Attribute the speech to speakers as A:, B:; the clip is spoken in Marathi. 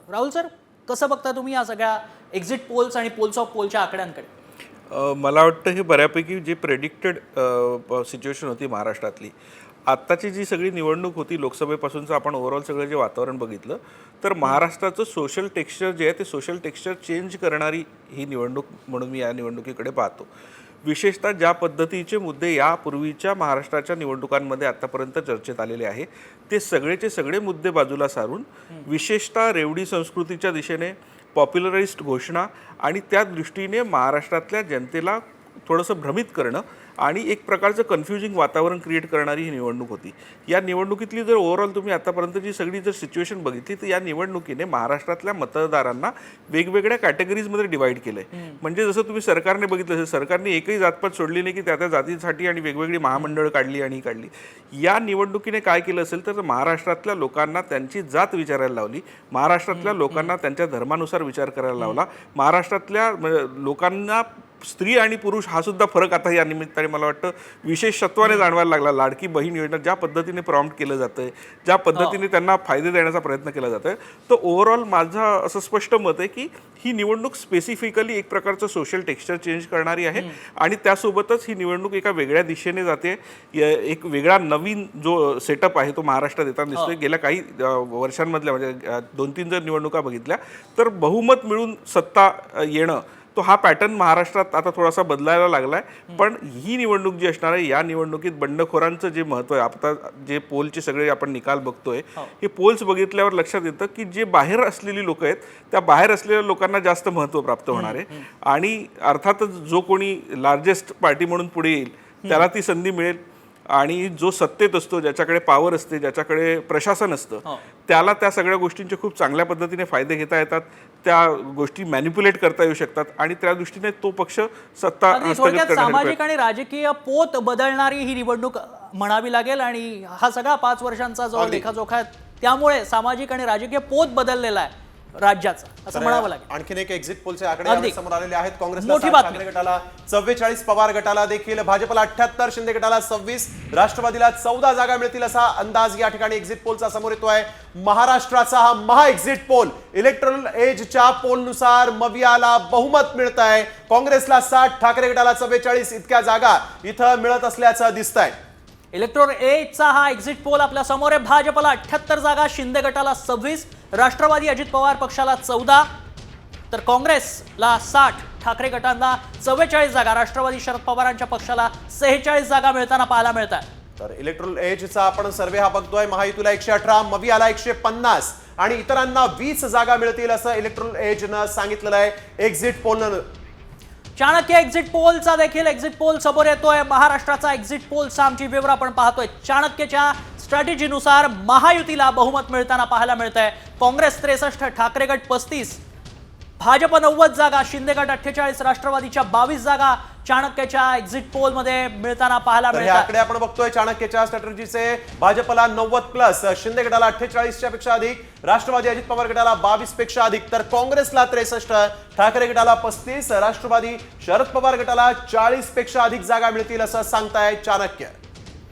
A: राहुल सर, कसं बघता तुम्ही या सगळ्या एक्झिट पोल्स आणि पोल्स ऑफ पोलच्या आकड्यांकडे?
B: मला वाटतं हे बऱ्यापैकी जे प्रेडिक्टेड सिच्युएशन होती महाराष्ट्रातली, आत्ताची जी सगळी निवडणूक होती लोकसभेपासूनचं आपण ओव्हरऑल सगळं जे वातावरण बघितलं तर महाराष्ट्राचं सोशल टेक्स्चर जे आहे ते सोशल टेक्स्चर चेंज करणारी ही निवडणूक म्हणून मी या निवडणुकीकडे पाहतो. विशेषतः ज्या पद्धतीचे मुद्दे यापूर्वीच्या महाराष्ट्राच्या निवडणुकांमध्ये आत्तापर्यंत चर्चेत आलेले आहे ते सगळेचे सगळे मुद्दे बाजूला सारून विशेषतः रेवडी संस्कृतीच्या दिशेने पॉप्युलराइज्ड घोषणा आणि त्या दृष्टीने महाराष्ट्रातल्या जनतेला थोडंसं भ्रमित करणं आणि एक प्रकारचं कन्फ्युजिंग वातावरण क्रिएट करणारी ही निवडणूक होती. या निवडणुकीतली जर ओव्हरऑल तुम्ही आतापर्यंतची सगळी जर सिच्युएशन बघितली तर या निवडणुकीने महाराष्ट्रातल्या मतदारांना वेगवेगळ्या कॅटेगरीजमध्ये डिवाईड केलं आहे. म्हणजे जसं तुम्ही सरकारने बघितलं असेल, सरकारने एकही जातपात सोडली नाही की त्या त्या जातीसाठी आणि वेगवेगळी महामंडळं काढली आणि काढली. या निवडणुकीने काय केलं असेल तर महाराष्ट्रातल्या लोकांना त्यांची जात विचारायला लावली, महाराष्ट्रातल्या लोकांना त्यांच्या धर्मानुसार विचार करायला लावला, महाराष्ट्रातल्या लोकांना स्त्री आणि पुरुष हा सुद्धा फरक आता या निमित्ताने मला वाटतं विशेषत्वाने जाणवायला लागला. लाडकी बहीण योजना ज्या पद्धतीने प्रॉम्प्ट केलं जातंय, ज्या पद्धतीने त्यांना फायदे देण्याचा प्रयत्न केला जातोय, तर ओव्हरऑल माझं असं स्पष्ट मत आहे की ही निवडणूक स्पेसिफिकली एक प्रकारचं सोशल टेक्स्चर चेंज करणारी आहे आणि त्यासोबतच ही निवडणूक एका वेगळ्या दिशेने जाते. एक वेगळा नवीन जो सेटअप आहे तो महाराष्ट्रात येताना दिसतोय. गेल्या काही वर्षांमधल्या म्हणजे 2-3 जर निवडणुका बघितल्या तर बहुमत मिळून सत्ता येणं तो हा पॅटर्न महाराष्ट्रात आता थोडासा बदलायला लागलाय. पण ही निवडणूक जी असणार आहे या निवडणुकीत बंडखोरांचं जे महत्त्व आहे, आता जे पोलचे सगळे आपण निकाल बघतोय हे पोल्स बघितल्यावर लक्षात येतं की जे बाहेर असलेली लोक आहेत त्या बाहेर असलेल्या लोकांना जास्त महत्त्व प्राप्त होणार आहे आणि अर्थातच जो कोणी लार्जेस्ट पार्टी म्हणून पुढे येईल त्याला ती संधी मिळेल आणि जो सत्तेत असतो, ज्याच्याकडे पॉवर असते, ज्याच्याकडे प्रशासन असतं, त्याला त्या सगळ्या गोष्टींचे खूप चांगल्या पद्धतीने फायदे घेता येतात, त्या गोष्टी मॅनिप्युलेट करता येऊ शकतात आणि त्या दृष्टीने तो पक्ष सत्ता हस्तगत करण्यासाठी
A: सामाजिक आणि राजकीय पोत बदलणारी ही निवडणूक म्हणावी लागेल. आणि हा सगळा 5 वर्षांचा जो लेखाजोखा आहे त्यामुळे सामाजिक आणि राजकीय पोत बदललेला आहे राज्याचा असं म्हणावं लागेल.
C: आणखीन एक एक्झिट पोलचे आकडे समोर आलेले आहेत. काँग्रेसला
A: मोठी
C: 60,
A: बातमी.
C: ठाकरे गटाला 44, पवार गटाला देखील, भाजपला 78, शिंदे गटाला 26, राष्ट्रवादीला 14 जागा मिळतील असा अंदाज या ठिकाणी एक्झिट पोलचा समोर येतोय. महाराष्ट्राचा हा महा एक्झिट पोल इलेक्ट्रल एजच्या पोलनुसार मवियाला बहुमत मिळत आहे. काँग्रेसला 60, ठाकरे गटाला 44 इतक्या जागा इथं मिळत असल्याचं दिसतंय.
A: इलेक्ट्रोल एजचा हा एक्झिट पोल आपल्या समोर आहे. भाजपला 78 जागा, शिंदे गटाला 26, राष्ट्रवादी अजित पवार पक्षाला 14 तर काँग्रेसला 60, ठाकरे गटांना 44 जागा, राष्ट्रवादी शरद पवारांच्या पक्षाला 46 जागा मिळताना पाहायला मिळत आहे.
C: तर इलेक्ट्रल एजचा आपण सर्वे हा बघतोय. महायुतीला 118, मवियाला 150 आणि इतरांना 20 जागा मिळतील असं इलेक्ट्रल एजनं सांगितलेलं आहे एक्झिट पोलनं.
A: चाणक्य एक्झिट पोलचा देखील एक्झिट पोल समोर येतोय. महाराष्ट्राचा एक्झिट पोलचा आमची विवरण आपण पाहतोय. चाणक्यच्या स्ट्रॅटेजीनुसार महायुतीला बहुमत मिळताना पाहायला मिळत आहे. काँग्रेस 63, ठाकरे गट 35, भाजप 90 जागा, शिंदे गट 48, राष्ट्रवादीच्या 22 जागा चाणक्यच्या एक्झिट पोल मध्ये मिळताना पाहायला मिळतात.
C: आकडे आपण बघतोय चाणक्यच्या स्ट्रॅटेजीचे. भाजपला 90+, शिंदे गटाला 48च्या पेक्षा अधिक, राष्ट्रवादी अजित पवार गटाला 22 पेक्षा अधिक, तर काँग्रेसला 63, ठाकरे गटाला 35, राष्ट्रवादी शरद पवार गटाला 40 पेक्षा अधिक जागा मिळतील असं सांगताय चाणक्य.